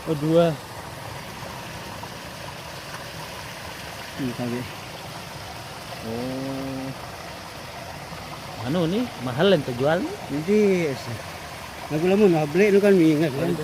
Oh, dua. Ini kali. Oh. Anu nih, mahal yang terjual nih. Hindi. Nagulamun, nabli no kan mingat kan.